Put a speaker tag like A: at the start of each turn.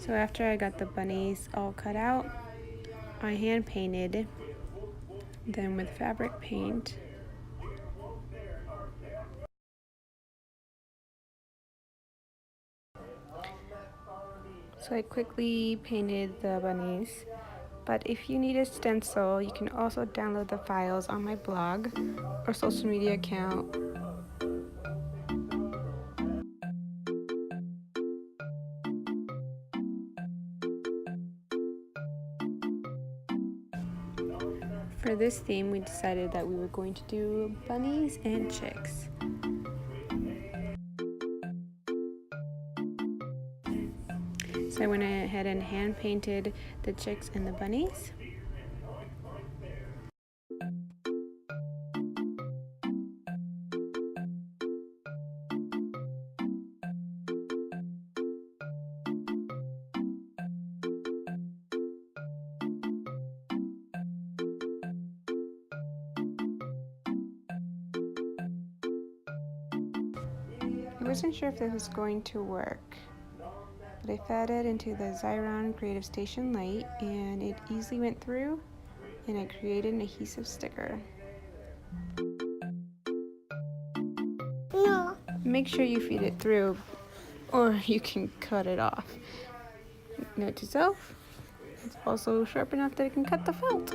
A: So after I got the bunnies all cut out, I hand painted them with fabric paint. So I quickly painted the bunnies. But if you need a stencil, you can also download the files on my blog or social media account. For this theme, we decided that we were going to do bunnies and chicks. So I went ahead and hand painted the chicks and the bunnies. I wasn't sure if this was going to work, but I fed it into the Xyron Creative Station light and it easily went through, and I created an adhesive sticker.
B: No.
A: Make sure you feed it through or you can cut it off. Note to self, it's also sharp enough that it can cut the felt.